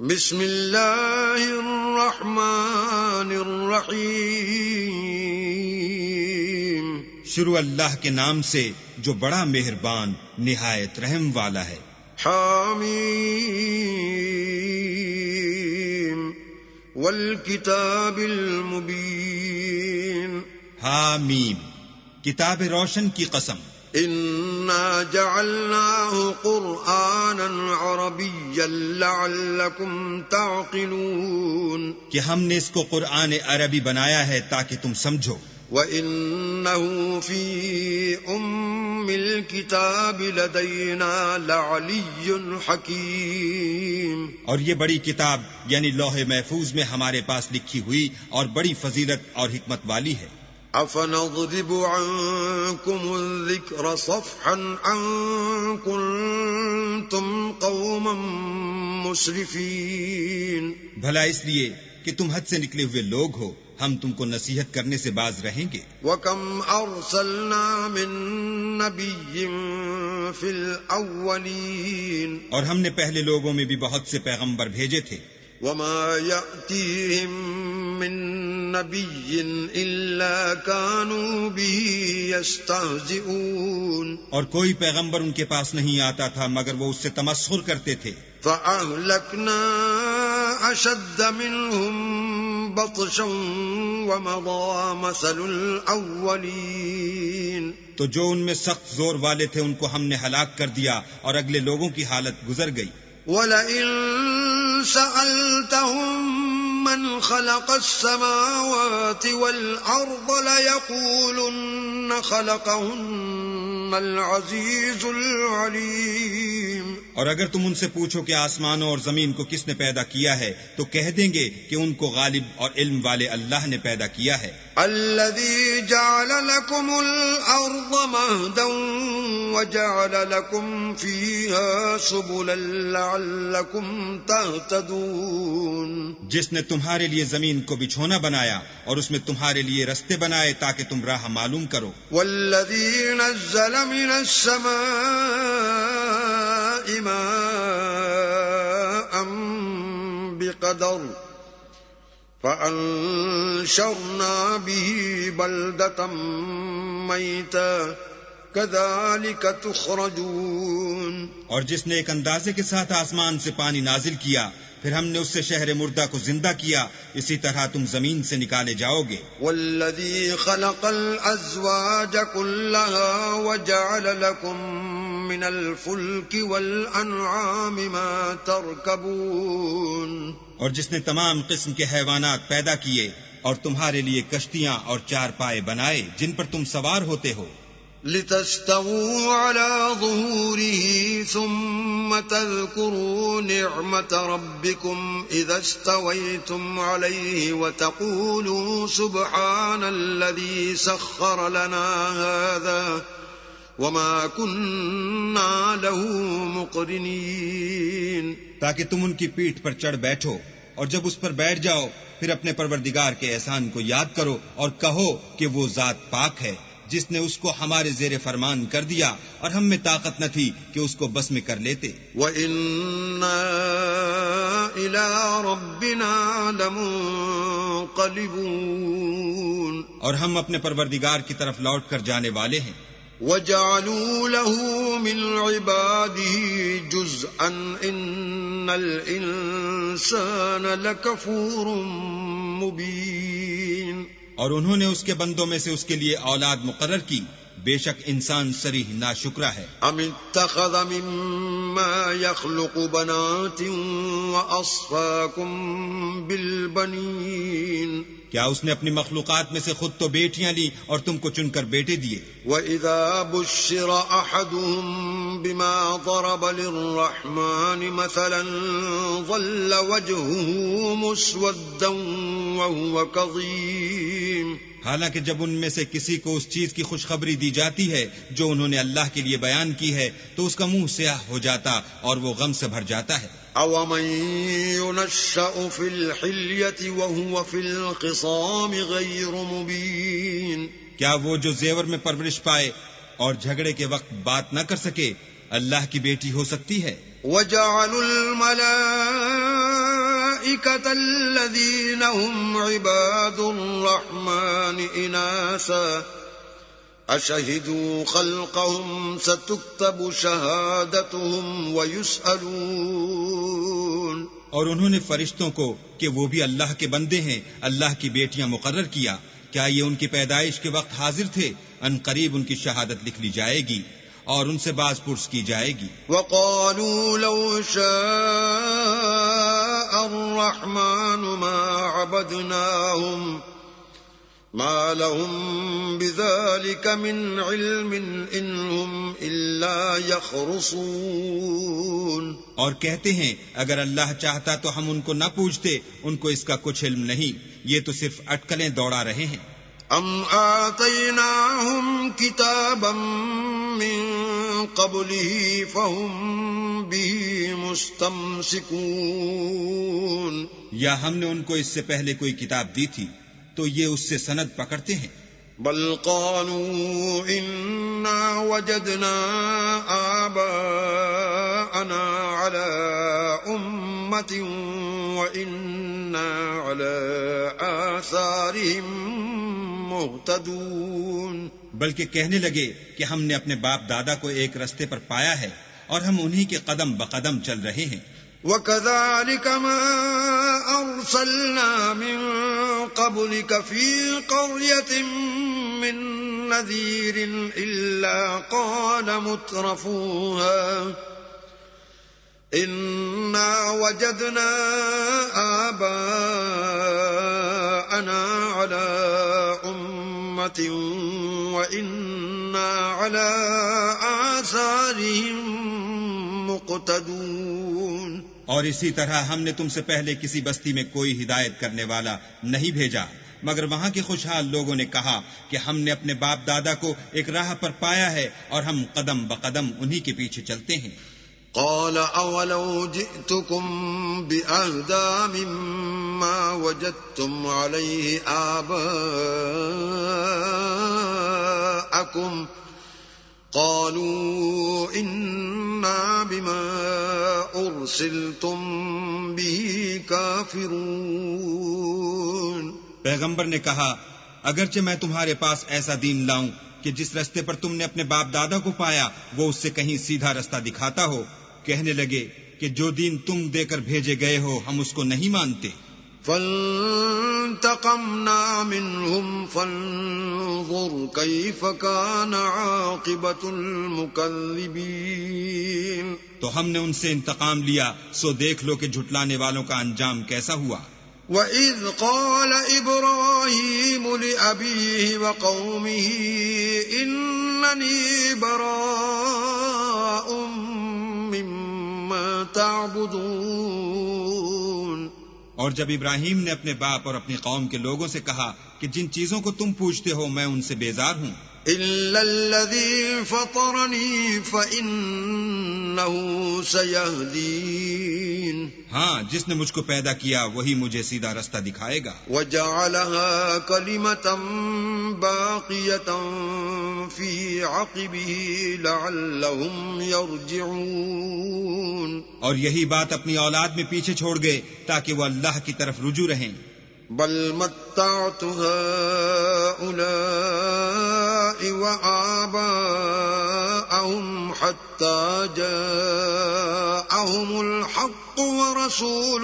بسم اللہ الرحمن الرحیم، شروع اللہ کے نام سے جو بڑا مہربان نہایت رحم والا ہے۔ حامیم والکتاب المبین، حامیم کتاب روشن کی قسم۔ انا جعلناہ قرآنا عربیا لعلکم تعقلون، کہ ہم نے اس کو قرآن عربی بنایا ہے تاکہ تم سمجھو۔ وَإِنَّهُ فِي أُمِّ الْكِتَابِ لَدَيْنَا لَعَلِيٌّ حَكِيمٌ، اور یہ بڑی کتاب یعنی لوح محفوظ میں ہمارے پاس لکھی ہوئی اور بڑی فضیلت اور حکمت والی ہے۔ أَفَنَضْرِبُ عَنكُمُ الذِّكْرَ صَفْحًا أَن كُنتُمْ قَوْمًا مُسْرِفِينَ، بھلا اس لیے کہ تم حد سے نکلے ہوئے لوگ ہو، ہم تم کو نصیحت کرنے سے باز رہیں گے۔ وَكَمْ أَرْسَلْنَا مِن نَّبِيٍّ فِي الْأَوَّلِينَ، اور ہم نے پہلے لوگوں میں بھی بہت سے پیغمبر بھیجے تھے۔ وَمَا يَأْتِيهِم مِّن نَّبِيٍّ إِلَّا كَانُوا بِهِ يَسْتَهْزِئُونَ، اور کوئی پیغمبر ان کے پاس نہیں آتا تھا مگر وہ اس سے تمسخر کرتے تھے۔ فَأَهْلَكْنَا أَشَدَّ مِنْهُمْ بَطْشًا وَمَضَىٰ مَثَلُ الْأَوَّلِينَ، تو جو ان میں سخت زور والے تھے ان کو ہم نے ہلاک کر دیا اور اگلے لوگوں کی حالت گزر گئی۔ وَلَئِن سَأَلْتَهُم مَّنْ خَلَقَ السَّمَاوَاتِ وَالْأَرْضَ لَيَقُولُنَّ خَلَقَهُنَّ الْعَزِيزُ الْعَلِيمُ، اور اگر تم ان سے پوچھو کہ آسمانوں اور زمین کو کس نے پیدا کیا ہے تو کہہ دیں گے کہ ان کو غالب اور علم والے اللہ نے پیدا کیا ہے۔ الذي جعل لكم الأرض مهدا وجعل لكم فيها سبلا لعلكم تهتدون، جس نے تمہارے لیے زمین کو بچھونا بنایا اور اس میں تمہارے لیے رستے بنائے تاکہ تم راہ معلوم کرو۔ والذي نزل من السماء ماء بقدر فأنشرنا به بلدة ميتا كذلك تخرجون، اور جس نے ایک اندازے کے ساتھ آسمان سے پانی نازل کیا پھر ہم نے اس سے شہر مردہ کو زندہ کیا، اسی طرح تم زمین سے نکالے جاؤ گے۔ والذي خلق الأزواج كلها وجعل لكم من الفلك والأنعام ما تركبون، اور جس نے تمام قسم کے حیوانات پیدا کیے اور تمہارے لیے کشتیاں اور چار پائے بنائے جن پر تم سوار ہوتے ہو، لتستووا على ظهوره ثم تذكروا نعمة ربكم إذا استويتم عليه وتقولوا سبحان الذي سخر لنا هذا وما كنا له مقرنين، تاکہ تم ان کی پیٹھ پر چڑھ بیٹھو اور جب اس پر بیٹھ جاؤ پھر اپنے پروردگار کے احسان کو یاد کرو اور کہو کہ وہ ذات پاک ہے جس نے اس کو ہمارے زیر فرمان کر دیا اور ہم میں طاقت نہ تھی کہ اس کو بس میں کر لیتے۔ وَإِنَّا إِلَىٰ رَبِّنَا لَمُنقَلِبُونَ، اور ہم اپنے پروردگار کی طرف لوٹ کر جانے والے ہیں۔ وَجَعَلُوا لَهُ مِنْ عِبَادِهِ جُزْءًا إِنَّ الْإِنسَانَ لَكَفُورٌ مُبِينٌ، اور انہوں نے اس کے بندوں میں سے اس کے لیے اولاد مقرر کی، بے شک انسان صریح ناشکرا ہے۔ ام اتخذ مما يخلق بنات واصفاكم بالبنين، کیا اس نے اپنی مخلوقات میں سے خود تو بیٹیاں لی اور تم کو چن کر بیٹے دیے؟ وَإِذَا بُشِّرَ أَحَدُهُم بِمَا ضَرَبَ لِلرَّحْمَنِ مَثَلًا ظَلَّ وَجْهُهُ مُسْوَدًّا وَهُوَ كَظِيمٌ، حالانکہ جب ان میں سے کسی کو اس چیز کی خوشخبری دی جاتی ہے جو انہوں نے اللہ کے لیے بیان کی ہے تو اس کا منہ سیاہ ہو جاتا اور وہ غم سے بھر جاتا ہے۔ أَوَمَن يُنَشَّأُ فِي الْحِلْيَةِ وَهُوَ فِي الْخِصَامِ غَيْرُ مُبِينٍ، کیا وہ جو زیور میں پرورش پائے اور جھگڑے کے وقت بات نہ کر سکے اللہ کی بیٹی ہو سکتی ہے؟ وَجَعَلُوا الْمَلَائِكَةَ الملائكة الذين هم عباد الرحمن إناثا أشهدوا خلقهم ستكتب شهادتهم ويسألون. اور انہوں نے فرشتوں کو کہ وہ بھی اللہ کے بندے ہیں اللہ کی بیٹیاں مقرر کیا، کیا یہ ان کی پیدائش کے وقت حاضر تھے؟ ان قریب ان کی شہادت لکھ لی جائے گی اور ان سے باز پرس کی جائے گی. وقالوا لو شاء الرحمن ما عبدناهم ما لهم بذلك من علم إن هم إلا يخرصون. اور کہتے ہیں اگر اللہ چاہتا تو ہم ان کو نہ پوچھتے، ان کو اس کا کچھ علم نہیں، یہ تو صرف اٹکلیں دوڑا رہے ہیں. ام آتيناهم كتابا من قبله فهم به مستمسكون. یا ہم نے ان کو اس سے پہلے کوئی کتاب دی تھی تو یہ اس سے سند پکڑتے ہیں. بل قالوا إنا وجدنا آباءنا على أمة وإنا على آثارهم مهتدون. بلکہ کہنے لگے کہ ہم نے اپنے باپ دادا کو ایک رستے پر پایا ہے اور ہم انہی کے قدم بقدم چل رہے ہیں. وَكَذَلِكَ مَا أَرْسَلْنَا مِن قَبْلِكَ فِي قَرْيَةٍ مِّن نَّذِيرٍ إِلَّا قَالَ مُتْرَفُوهَا إِنَّا وَجَدْنَا آبَاءَنَا عَلَى أُمَّةٍ وَإِنَّا عَلَى آثَارِهِم مُقْتَدُونَ. اور اسی طرح ہم نے تم سے پہلے کسی بستی میں کوئی ہدایت کرنے والا نہیں بھیجا، مگر وہاں کے خوشحال لوگوں نے کہا کہ ہم نے اپنے باپ دادا کو ایک راہ پر پایا ہے اور ہم قدم بقدم انہی کے پیچھے چلتے ہیں. قال اولو جئتكم بأهدى مما وجدتم عليه آباءكم قالوا إنا بما أرسلتم به كافرون. پیغمبر نے کہا اگرچہ میں تمہارے پاس ایسا دین لاؤں کہ جس رستے پر تم نے اپنے باپ دادا کو پایا وہ اس سے کہیں سیدھا رستہ دکھاتا ہو، کہنے لگے کہ جو دین تم دے کر بھیجے گئے ہو ہم اس کو نہیں مانتے. فانتقمنا منهم فانظر كيف كان عاقبة المكذبين. تو ہم نے ان سے انتقام لیا، سو دیکھ لو کہ جھٹلانے والوں کا انجام کیسا ہوا. وَإِذْ قَالَ إِبْرَاهِيمُ لِأَبِيهِ وَقَوْمِهِ إِنَّنِي بَرَاءٌ مِّمَّا تَعْبُدُونَ. اور جب ابراہیم نے اپنے باپ اور اپنی قوم کے لوگوں سے کہا کہ جن چیزوں کو تم پوچھتے ہو میں ان سے بیزار ہوں، إِلَّا الَّذِي فَطَرَنِي فَإِنَّهُ سَيَهْدِينِ. ہاں جس نے مجھ کو پیدا کیا وہی مجھے سیدھا رستہ دکھائے گا. وَجَعَلَهَا كَلِمَةً بَاقِيَةً فِي عَقِبِهِ لَعَلَّهُمْ يَرْجِعُونَ. اور یہی بات اپنی اولاد میں پیچھے چھوڑ گئے تاکہ وہ اللہ کی طرف رجوع رہیں. بل متعت هؤلاء وآباءهم حتى جاءهم الحق ورسول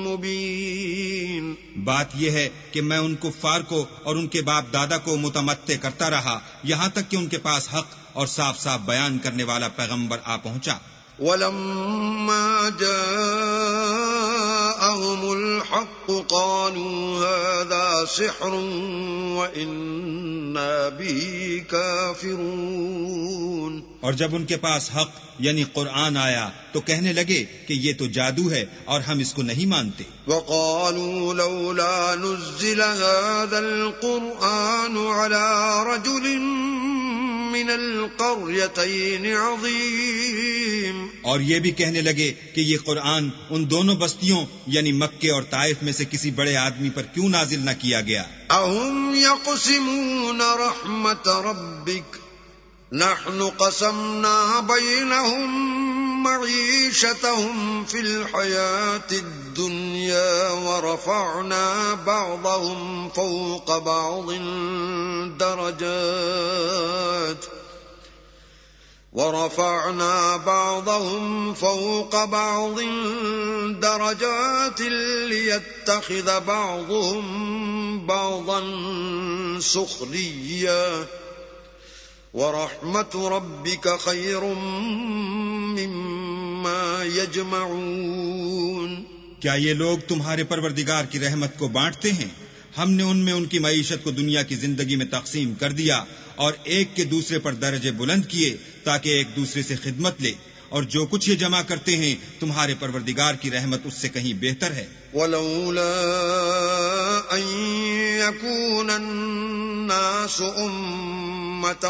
مبين. بات یہ ہے کہ میں ان کفار کو اور ان کے باپ دادا کو متمتع کرتا رہا یہاں تک کہ ان کے پاس حق اور صاف صاف بیان کرنے والا پیغمبر آ پہنچا. ولما جاءهم الحق قالوا هذا سحر وإنا به كافرون. اور جب ان کے پاس حق یعنی قرآن آیا تو کہنے لگے کہ یہ تو جادو ہے اور ہم اس کو نہیں مانتے. وقالوا لولا نزل هذا القرآن على رجل من القريتين عظيم. اور یہ بھی کہنے لگے کہ یہ قرآن ان دونوں بستیوں یعنی مکے اور طائف میں سے کسی بڑے آدمی پر کیوں نازل نہ کیا گیا. اهم يقسمون رحمت ربك نحن قسمنا بينهم معيشتهم في الحياة الدنيا ورفعنا بعضهم فوق بعض درجات ليتخذ بعضهم بعضا سخريا ورحمة ربك خير مما يجمعون. کیا یہ لوگ تمہارے پروردگار کی رحمت کو بانٹتے ہیں؟ ہم نے ان میں ان کی معیشت کو دنیا کی زندگی میں تقسیم کر دیا اور ایک کے دوسرے پر درجے بلند کیے تاکہ ایک دوسرے سے خدمت لے، اور جو کچھ یہ جمع کرتے ہیں تمہارے پروردگار کی رحمت اس سے کہیں بہتر ہے. وَلَوْلَا أَن يَكُونَ النَّاسُ أُمَّةً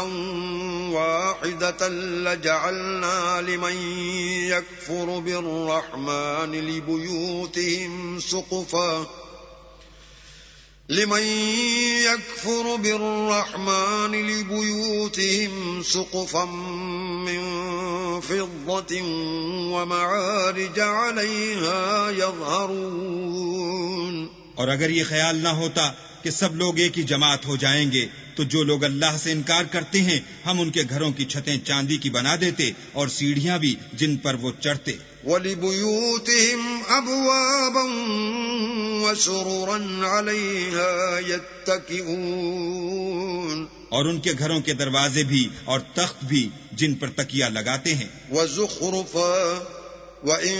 وَاحِدَةً لَجَعَلْنَا لِمَن يَكْفُرُ بِالرَّحْمَنِ لِبُيُوتِهِمْ سُقُفًا مِّن فِضَّةٍ وَمَعَارِجَ عَلَيْهَا يَظْهَرُونَ. اور اگر یہ خیال نہ ہوتا کہ سب لوگ ایک ہی جماعت ہو جائیں گے تو جو لوگ اللہ سے انکار کرتے ہیں ہم ان کے گھروں کی چھتیں چاندی کی بنا دیتے اور سیڑھیاں بھی جن پر وہ چڑھتے. وَلِبُيُوتِهِمْ أَبْوَابًا وَسُرُرًا عَلَيْهَا يَتَّكِئُونَ. اور ان کے گھروں کے دروازے بھی اور تخت بھی جن پر تکیہ لگاتے ہیں. وَزُخْرُفًا وَإِن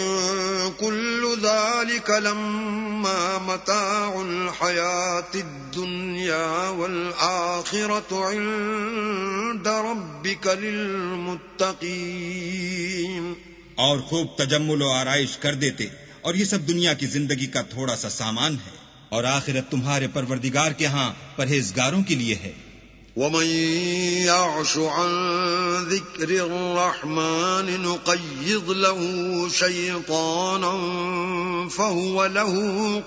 كُلُّ ذَلِكَ لَمَّا مَتَاعُ الْحَيَاةِ الدُّنْيَا وَالْآخِرَةُ عِندَ رَبِّكَ لِلْمُتَّقِينَ. اور خوب تجمل و آرائش کر دیتے، اور یہ سب دنیا کی زندگی کا تھوڑا سا سامان ہے، اور آخرت تمہارے پروردگار کے ہاں پرہیزگاروں کے لیے ہے. وَمَن يَعْشُ عَن ذِكْرِ الرَّحْمَنِ نُقَيِّضْ لَهُ شَيْطَانًا فَهُوَ لَهُ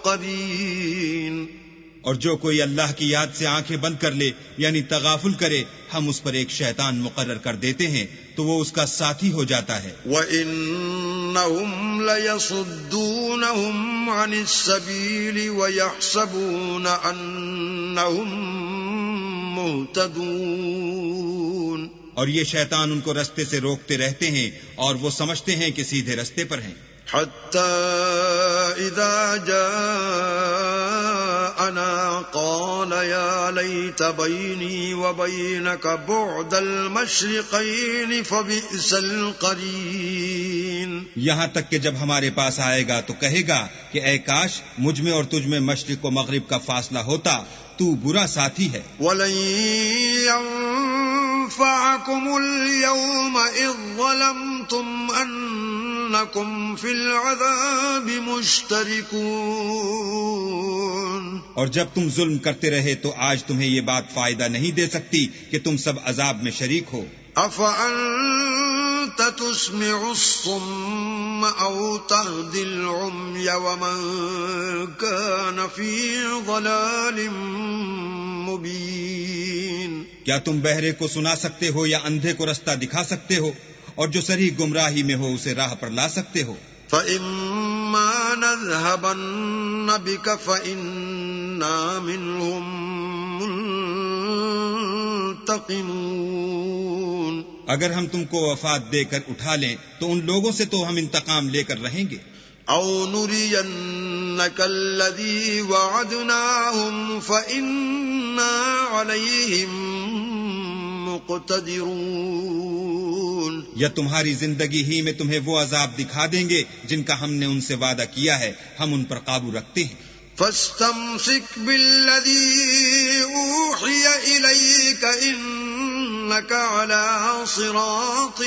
قَرِينٌ. اور جو کوئی اللہ کی یاد سے آنکھیں بند کر لے یعنی تغافل کرے ہم اس پر ایک شیطان مقرر کر دیتے ہیں تو وہ اس کا ساتھی ہو جاتا ہے. وَإِنَّهُمْ لَيَصُدُّونَهُمْ عَنِ السَّبِيلِ وَيَحْسَبُونَ أَنَّهُمْ مُهْتَدُونَ. اور یہ شیطان ان کو رستے سے روکتے رہتے ہیں اور وہ سمجھتے ہیں کہ سیدھے رستے پر ہیں. حَتَّى إِذَا جَاءَنَا قَالَ يَا لَيْتَ بَيْنِي وَبَيْنَكَ بُعْدَ الْمَشْرِقَيْنِ فَبِئْسَ الْقَرِينُ. یہاں تک کہ جب ہمارے پاس آئے گا تو کہے گا کہ اے کاش مجھ میں اور تجھ میں مشرق و مغرب کا فاصلہ ہوتا، تو برا ساتھی ہے. وَلَن يَنفَعَكُمُ الْيَوْمَ إِذ ظَّلَمْتُمْ أَنَّكُمْ فِي الْعَذَابِ مُشْتَرِكُونَ. اور جب تم ظلم کرتے رہے تو آج تمہیں یہ بات فائدہ نہیں دے سکتی کہ تم سب عذاب میں شریک ہو. أَفَأَنْتَ تُسْمِعُ الصُّمَّ أَوْ تَهْدِي الْعُمْيَ وَمَنْ كَانَ فِي ضَلَالٍ مُبِينٍ. کیا تم بہرے کو سنا سکتے ہو یا اندھے کو رستہ دکھا سکتے ہو، اور جو صریح گمراہی میں ہو اسے راہ پر لا سکتے ہو؟ فَإِمَّا نَذْهَبَنَّ بِكَ فَإِنَّا مِنْهُمْ مُنْتَقِمُونَ. اگر ہم تم کو وفات دے کر اٹھا لیں تو ان لوگوں سے تو ہم انتقام لے کر رہیں گے. أَوْ نُرِيَنَّكَ الَّذِي وَعَدْنَاهُمْ فَإِنَّا عَلَيْهِمْ مُقْتَدِرُونَ. یا تمہاری زندگی ہی میں تمہیں وہ عذاب دکھا دیں گے جن کا ہم نے ان سے وعدہ کیا ہے، ہم ان پر قابو رکھتے ہیں. فَاسْتَمْسِكْ بِالَّذِي أُوحِيَ إِلَيْكَ إِنَّكَ عَلَى صِرَاطٍ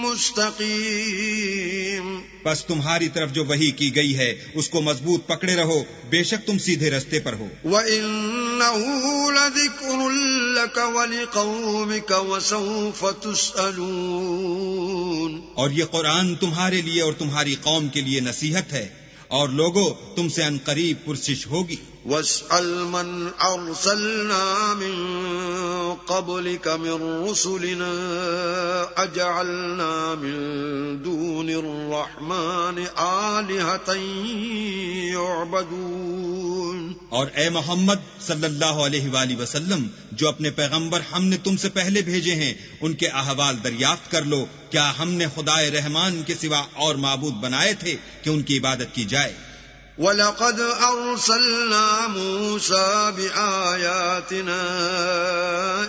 مُسْتَقِيمٍ. بس تمہاری طرف جو وحی کی گئی ہے اس کو مضبوط پکڑے رہو، بے شک تم سیدھے رستے پر ہو. وَإِنَّهُ لَذِكْرٌ لَكَ وَلِقَوْمِكَ وَسَوْفَ تُسْأَلُونَ. اور یہ قرآن تمہارے لیے اور تمہاری قوم کے لیے نصیحت ہے، اور لوگوں تم سے عنقریب پرسش ہوگی۔ واسأل من أرسلنا من قبلك من رسلنا أجعلنا من دون الرحمن آلهة يعبدون۔ اور اے محمد صلی اللہ علیہ وآلہ وسلم، جو اپنے پیغمبر ہم نے تم سے پہلے بھیجے ہیں ان کے احوال دریافت کر لو، کیا ہم نے خدائے رحمان کے سوا اور معبود بنائے تھے کہ ان کی عبادت کی جائے؟ وَلَقَدْ أَرْسَلْنَا مُوسَى بِآيَاتِنَا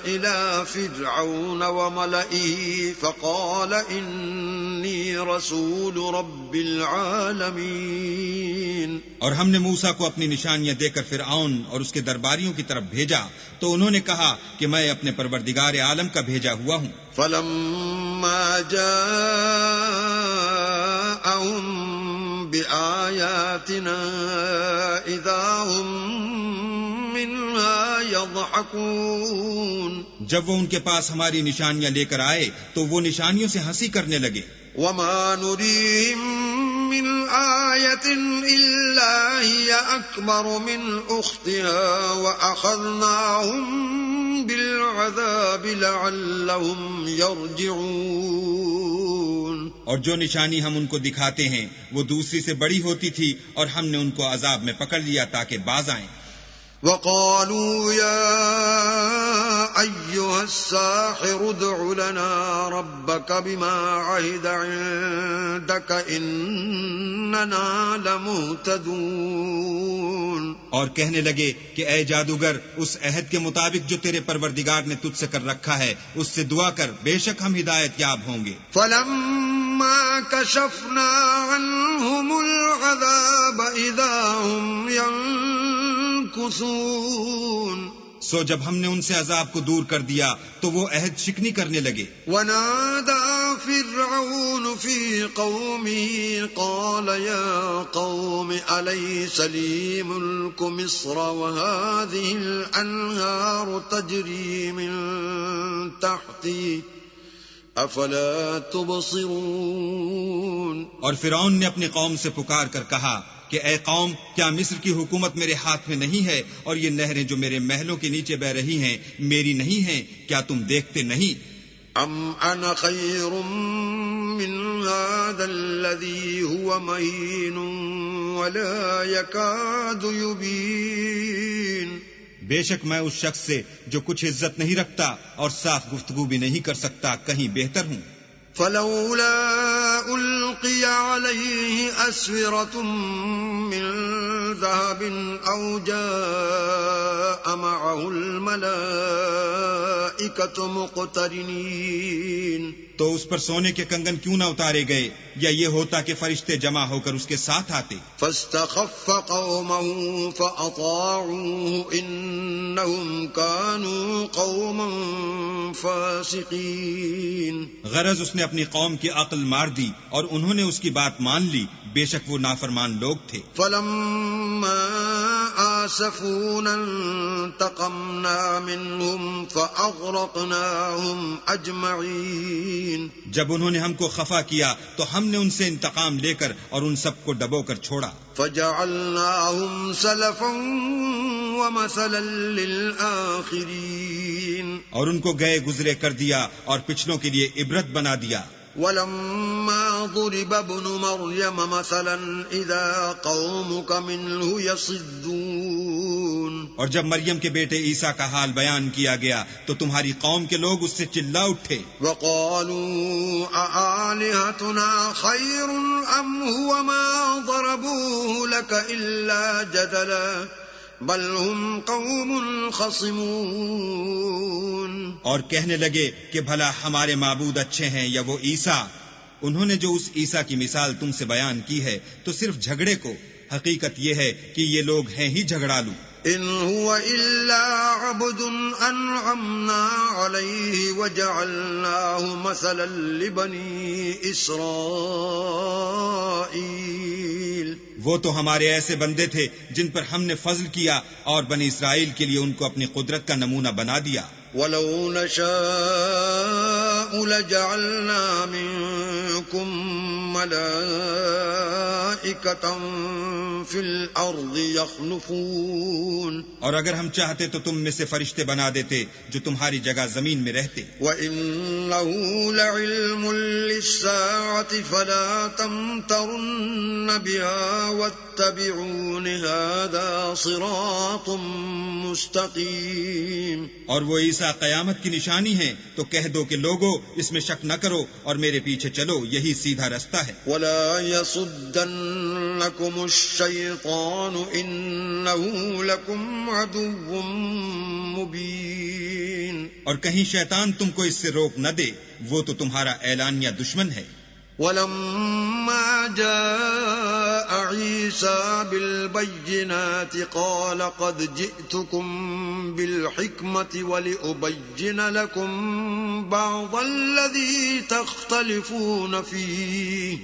إِلَى فِرْعَوْنَ وَمَلَئِهِ فَقَالَ إِنِّي رَسُولُ رَبِّ الْعَالَمِينَ۔ اور ہم نے موسیٰ کو اپنی نشانیاں دے کر فرعون اور اس کے درباریوں کی طرف بھیجا تو انہوں نے کہا کہ میں اپنے پروردگار عالم کا بھیجا ہوا ہوں۔ فَلَمَّا جَاءَهُم بِآيَاتِنَا إِذَا هُم مِّنْهَا يَضْحَكُونَ۔ جب وہ ان کے پاس ہماری نشانیاں لے کر آئے تو وہ نشانیوں سے ہنسی کرنے لگے۔ وَمَا نُرِيهِم مِّنْ آيَةٍ إِلَّا هِيَ أَكْبَرُ مِنْ أُخْتِهَا وَأَخَذْنَاهُم بِالْعَذَابِ لَعَلَّهُمْ يَرْجِعُونَ۔ اور جو نشانی ہم ان کو دکھاتے ہیں وہ دوسری سے بڑی ہوتی تھی اور ہم نے ان کو عذاب میں پکڑ لیا تاکہ باز آئیں۔ وَقَالُوا يَا أَيُّهَا السَّاحِرُ ادْعُ لَنَا رَبَّكَ بِمَا عَهِدَ عِندَكَ إِنَّنَا لَمُهْتَدُونَ۔ اور کہنے لگے کہ اے جادوگر، اس عہد کے مطابق جو تیرے پروردگار نے تجھ سے کر رکھا ہے اس سے دعا کر، بے شک ہم ہدایت یاب ہوں گے۔ فَلَمَّا كَشَفْنَا عَنْهُمُ الْعَذَابَ إِذَا هُمْ يَنكُثُونَ۔ سو جب ہم نے ان سے عذاب کو دور کر دیا تو وہ عہد شکنی کرنے لگے۔ وَنَادَى فِرْعَوْنُ فِي قَوْمِهِ قَالَ يَا قَوْمِ أَلَيْسَ لِي مُلْكُ مِصْرَ وَهَٰذِهِ الْأَنْهَارُ تَجْرِي مِن تَحْتِي أَفَلَا تُبْصِرُونَ۔ اور فرعون نے اپنی قوم سے پکار کر کہا کہ اے قوم، کیا مصر کی حکومت میرے ہاتھ میں نہیں ہے اور یہ نہریں جو میرے محلوں کے نیچے بہ رہی ہیں میری نہیں ہیں؟ کیا تم دیکھتے نہیں؟ أَمْ أَنَا خَيْرٌ مِّنْ هَٰذَا الَّذِي هُوَ مَهِينٌ وَلَا يَكَادُ يُبِينُ۔ بے شک میں اس شخص سے جو کچھ عزت نہیں رکھتا اور صاف گفتگو بھی نہیں کر سکتا کہیں بہتر ہوں۔ فَلَوْلَا أُلْقِيَ عَلَيْهِ أَسْوِرَةٌ مِّن ذَهَبٍ أَوْ جَاءَ مَعَهُ الْمَلَائِكَةُ مُقْتَرِنِينَ۔ تو اس پر سونے کے کنگن کیوں نہ اتارے گئے، یا یہ ہوتا کہ فرشتے جمع ہو کر اس کے ساتھ آتے۔ فَاسْتَخَفَّ قَوْمَهُ فَأَطَاعُوهُ إِنَّهُمْ كَانُوا قَوْمًا فَاسِقِينَ۔ غرض اس نے اپنی قوم کی عقل مار دی اور انہوں نے اس کی بات مان لی، بے شک وہ نافرمان لوگ تھے۔ فَلَمَّا آسَفُونَا انتَقَمْنَا مِنْهُمْ فَأَغْرَقْنَاهُمْ أَجْمَعِينَ۔ جب انہوں نے ہم کو خفا کیا تو ہم نے ان سے انتقام لے کر اور ان سب کو ڈبو کر چھوڑا۔ فَجَعَلْنَاهُمْ سَلَفًا وَمَثَلًا لِلْآخِرِينَ۔ اور ان کو گئے گزرے کر دیا اور پچھلوں کے لیے عبرت بنا دیا۔ وَلَمَّا ضُرِبَ ابْنُ مَرْيَمَ مَثَلًا إِذَا قَوْمُكَ مِنْهُ يَصِدُّونَ۔ اور جب مریم کے بیٹے عیسیٰ کا حال بیان کیا گیا تو تمہاری قوم کے لوگ اس سے چلا اٹھے۔ وَقَالُوا أَآلِهَتُنَا خَيْرٌ أَمْ هُوَ مَا ضَرَبُوهُ لَكَ إِلَّا جَدَلًا بَلْ هُمْ قَوْمٌ خَصِمُونَ۔ اور کہنے لگے کہ بھلا ہمارے معبود اچھے ہیں یا وہ عیسیٰ؟ انہوں نے جو اس عیسیٰ کی مثال تم سے بیان کی ہے تو صرف جھگڑے کو، حقیقت یہ ہے کہ یہ لوگ ہیں ہی جھگڑالو۔ إِنْ هُوَ إِلَّا عَبْدٌ أَنْعَمْنَا عَلَيْهِ وَجَعَلْنَاهُ مَثَلًا لِبَنِي إِسْرَائِيلَ۔ وہ تو ہمارے ایسے بندے تھے جن پر ہم نے فضل کیا اور بنی اسرائیل کے لیے ان کو اپنی قدرت کا نمونہ بنا دیا۔ وَلَوْ نَشَاءُ لَجَعَلْنَا مِنْكُمْ ملائكة في الأرض يخلفون اور اگر ہم چاہتے تو تم میں سے فرشتے بنا دیتے جو تمہاری جگہ زمین میں رہتے. وَإِنَّهُ لَعِلْمٌ لِلسَّاعَةِ فَلَا تَمْتَرُنَّ بِهَا وَاتَّبِعُونِ هَذَا صِرَاطٌ مُسْتَقِيمٌ. اور وہ عیسیٰ قیامت کی نشانی ہیں تو کہہ دو کہ لوگو اس میں شک نہ کرو اور میرے پیچھے چلو، یہی سیدھا رستہ ہے. وَلَا يَصُدَّنَّكُمُ الشَّيْطَانُ إِنَّهُ لَكُمْ عَدُوٌّ مُبِينٌ. اور کہیں شیطان تم کو اس سے روک نہ دے، وہ تو تمہارا اعلانیہ دشمن ہے. وَلَمَّا جَاءَ عِيسَى بِالْبَيِّنَاتِ قَالَ قَدْ جِئْتُكُمْ بِالْحِكْمَةِ وَلِأُبَيِّنَ لَكُمْ بَعْضَ الَّذِي تَخْتَلِفُونَ فِيهِ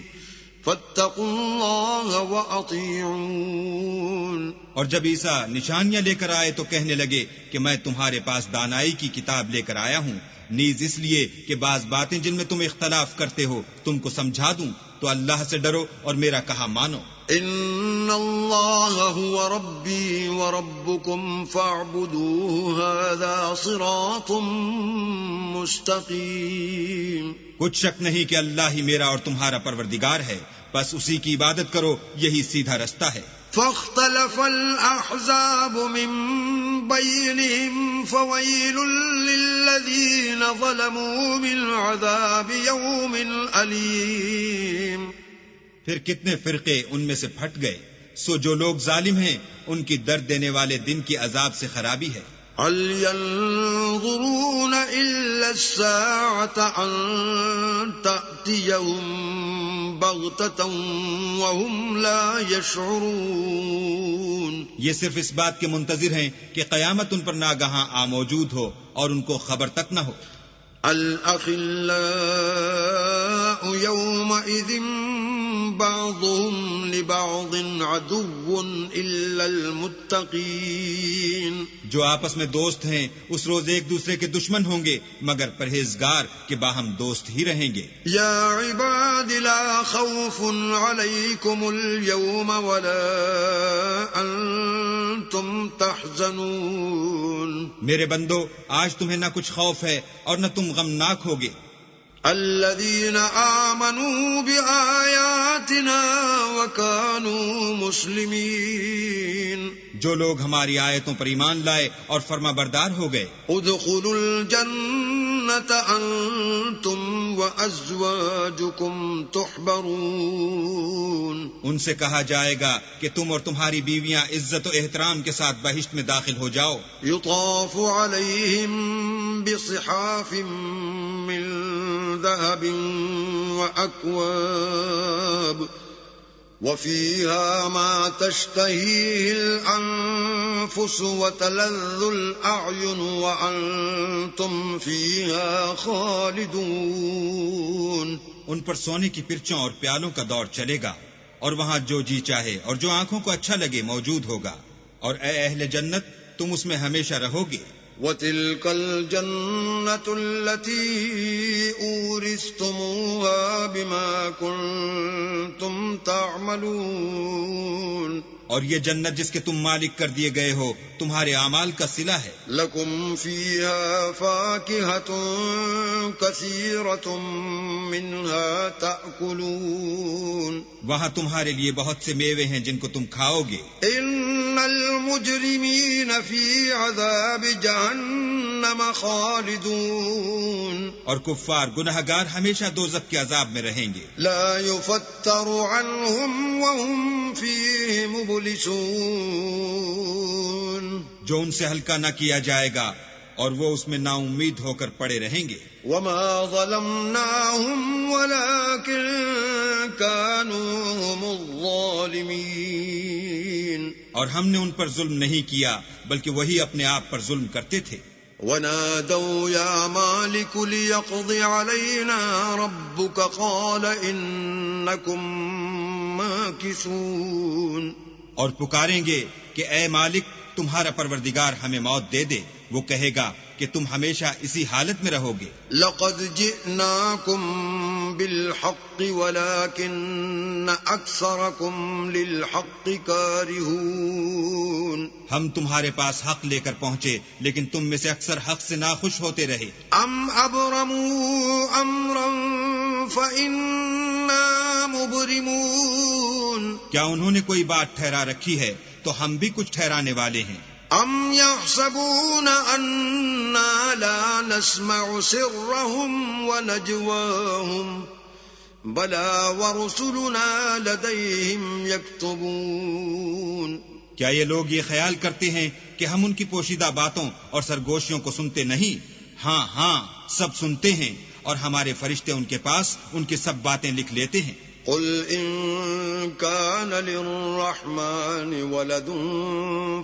فَاتَّقُوا اللَّهَ وَأَطِيعُونِ. اور جب عیسیٰ نشانیاں لے کر آئے تو کہنے لگے کہ میں تمہارے پاس دانائی کی کتاب لے کر آیا ہوں، نیز اس لیے کہ بعض باتیں جن میں تم اختلاف کرتے ہو تم کو سمجھا دوں، تو اللہ سے ڈرو اور میرا کہا مانو. ان اللہ هو ربی وربکم فاعبدوه هذا صراط مستقیم. کچھ شک نہیں کہ اللہ ہی میرا اور تمہارا پروردگار ہے، بس اسی کی عبادت کرو، یہی سیدھا رستہ ہے. فاختلف الأحزاب من بينهم فويل للذين ظلموا من عذاب يوم أليم. پھر کتنے فرقے ان میں سے پھٹ گئے، سو جو لوگ ظالم ہیں ان کی درد دینے والے دن کی عذاب سے خرابی ہے. هل ينظرون إلا الساعة أن تأتيهم بغتة وهم لا يشعرون. یہ صرف اس بات کے منتظر ہیں کہ قیامت ان پر ناگہاں آ موجود ہو اور ان کو خبر تک نہ ہو. الأخلاء يومئذ بعضهم لبعض عدو إلا المتقين. جو آپس میں دوست ہیں اس روز ایک دوسرے کے دشمن ہوں گے مگر پرہیزگار کہ باہم دوست ہی رہیں گے. یا عباد لا خوف علیکم اليوم ولا انتم تحزنون. میرے بندو آج تمہیں نہ کچھ خوف ہے اور نہ تم غمناک ہوگے. الذين آمنوا بآياتنا وكانوا مسلمين. جو لوگ ہماری آیتوں پر ایمان لائے اور فرما بردار ہو گئے. ادخلوا الجنة أنتم وأزواجكم تحبرون. ان سے کہا جائے گا کہ تم اور تمہاری بیویاں عزت و احترام کے ساتھ بہشت میں داخل ہو جاؤ. يطاف عليهم بصحاف من ذهب وأكواب وفيها ما تشتهيه الأنفس وتلذ الأعين وأنتم فيها خالدون. ان پر سونے کی پرچوں اور پیالوں کا دور چلے گا اور وہاں جو جی چاہے اور جو آنکھوں کو اچھا لگے موجود ہوگا، اور اے اہل جنت تم اس میں ہمیشہ رہو گے. وَتِلْكَ الْجَنَّةُ الَّتِي أُورِثْتُمُوهَا بِمَا كُنتُمْ تَعْمَلُونَ. اور یہ جنت جس کے تم مالک کر دیے گئے ہو تمہارے اعمال کا صلہ ہے. لَكُمْ فِيهَا فَاكِهَةٌ كَثِيرَةٌ مِّنْهَا تَأْكُلُونَ. وہاں تمہارے لیے بہت سے میوے ہیں جن کو تم کھاؤ گے. إِنَّ الْمُجْرِمِينَ فِي عَذَابِ جَهَنَّمَ خَالِدُونَ. اور کفار گنہگار ہمیشہ دوزخ کے عذاب میں رہیں گے. لا يفتر عنهم وهم فيه مبلسون. جو ان سے ہلکا نہ کیا جائے گا اور وہ اس میں نا امید ہو کر پڑے رہیں گے. وما ظلمناهم ولكن كانوا هم الظالمين. اور ہم نے ان پر ظلم نہیں کیا بلکہ وہی اپنے آپ پر ظلم کرتے تھے. ونادوا يا مالك ليقض علينا ربك قال إنكم ماكثون. اور پکاریں گے کہ اے مالک تمہارا پروردگار ہمیں موت دے دے، وہ کہے گا کہ تم ہمیشہ اسی حالت میں رہو گے۔ لقد جئناكم بالحق ولكن أكثركم للحق كارهون۔ ہم تمہارے پاس حق لے کر پہنچے لیکن تم میں سے اکثر حق سے ناخوش ہوتے رہے۔ ام ابرموا امرا فإنا مبرمون۔ کیا انہوں نے کوئی بات ٹھہرا رکھی ہے تو ہم بھی کچھ ٹھہرانے والے ہیں۔ ام يحسبون أنا لا نسمع سرهم ونجواهم بلى ورسلنا لديهم يكتبون۔ کیا یہ لوگ یہ خیال کرتے ہیں کہ ہم ان کی پوشیدہ باتوں اور سرگوشیوں کو سنتے نہیں؟ ہاں ہاں سب سنتے ہیں، اور ہمارے فرشتے ان کے پاس ان کی سب باتیں لکھ لیتے ہیں۔ قل إن كان للرحمن ولد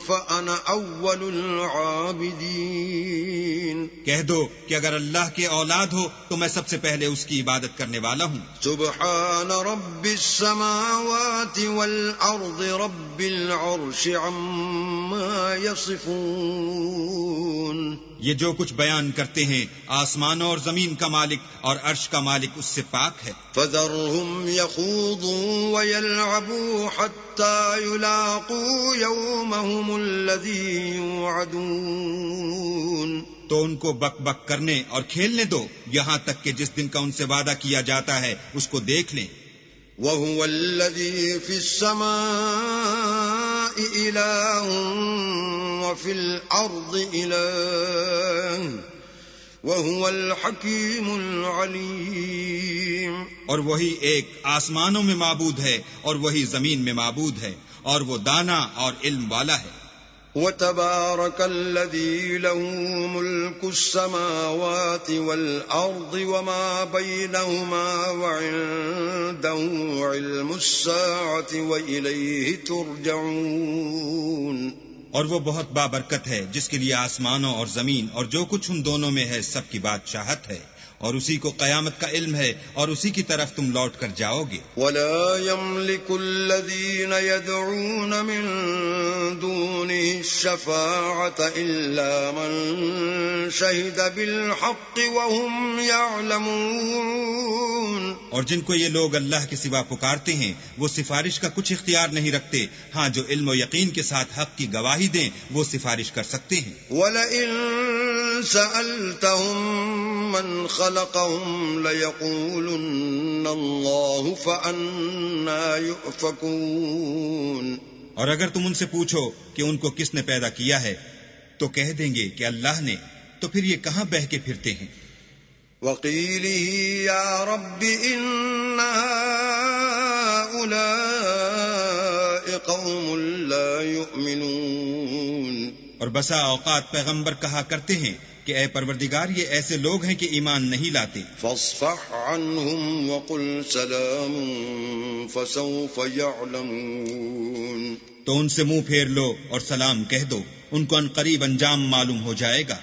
فأنا أول العابدين۔ کہہ دو کہ اگر اللہ کے اولاد ہو تو میں سب سے پہلے اس کی عبادت کرنے والا ہوں۔ سبحان رب السماوات والأرض رب العرش عما يصفون۔ یہ جو کچھ بیان کرتے ہیں آسمانوں اور زمین کا مالک اور عرش کا مالک اس سے پاک ہے۔ فذرهم يخوضوا ويلعبوا حتى يلاقوا يومهم الذي يوعدون۔ تو ان کو بک بک کرنے اور کھیلنے دو یہاں تک کہ جس دن کا ان سے وعدہ کیا جاتا ہے اس کو دیکھ لیں۔ وهو الذي في السماء إله وفي الأرض إله وهو الحكيم العليم۔ اور وہی ایک آسمانوں میں معبود ہے اور وہی زمین میں معبود ہے، اور وہ دانا اور علم والا ہے۔ وتبارك الذي له ملك السماوات والأرض وما بينهما وعنده علم الساعة وإليه ترجعون۔ اور وہ بہت بابرکت ہے جس کے لیے آسمانوں اور زمین اور جو کچھ ان دونوں میں ہے سب کی بادشاہت ہے، اور اسی کو قیامت کا علم ہے اور اسی کی طرف تم لوٹ کر جاؤ گے۔ ولا يملك الذين يدعون من دونه الشفاعة إلا من شهد بالحق وهم يعلمون۔ اور جن کو یہ لوگ اللہ کے سوا پکارتے ہیں وہ سفارش کا کچھ اختیار نہیں رکھتے، ہاں جو علم و یقین کے ساتھ حق کی گواہی دیں وہ سفارش کر سکتے ہیں۔ وَلَئِن سَأَلْتَهُم مَّنْ خَلَقَهُمْ لَيَقُولُنَّ اللَّهُ فَأَنَّىٰ يُؤْفَكُونَ۔ اور اگر تم ان سے پوچھو کہ ان کو کس نے پیدا کیا ہے تو کہہ دیں گے کہ اللہ نے، تو پھر یہ کہاں بہہ کے پھرتے ہیں۔ وَقِيلِهِ يَا رَبِّ إِنَّ هَٰؤُلَاءِ قَوْمٌ لَّا يُؤْمِنُونَ۔ اور بسا اوقات پیغمبر کہا کرتے ہیں کہ اے پروردگار یہ ایسے لوگ ہیں کہ ایمان نہیں لاتے۔ فاصفح عنهم وقل سلام فسوف يعلمون۔ تو ان سے منہ پھیر لو اور سلام کہہ دو، ان کو ان قریب انجام معلوم ہو جائے گا۔